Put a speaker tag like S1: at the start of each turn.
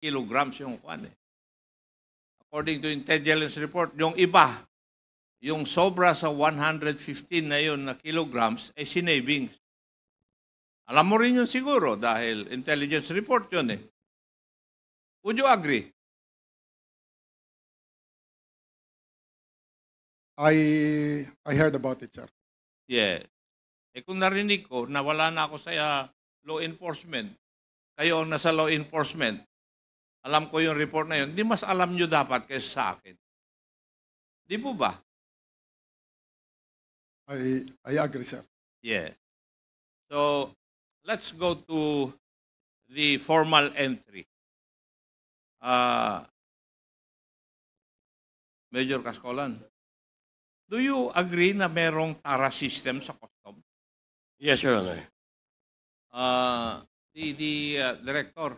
S1: kilograms yung kwan eh. According to intelligence report, yung iba, yung sobra sa 115 na yun na kilograms, ay sinavings. Alam mo rin yun siguro dahil intelligence report yun eh. Would you agree?
S2: I heard about it, sir.
S1: Yeah. Eh kung narinig ko na wala na ako sa law enforcement, kayo ang nasa law enforcement, alam ko yung report na yun, di mas alam nyo dapat kaysa sa akin. Di po ba?
S2: I agree, sir.
S1: Yeah. So, let's go to the formal entry. Major Cascolan, do you agree na merong TARA system sa customs?
S3: Yes, Your Honor.
S1: The director,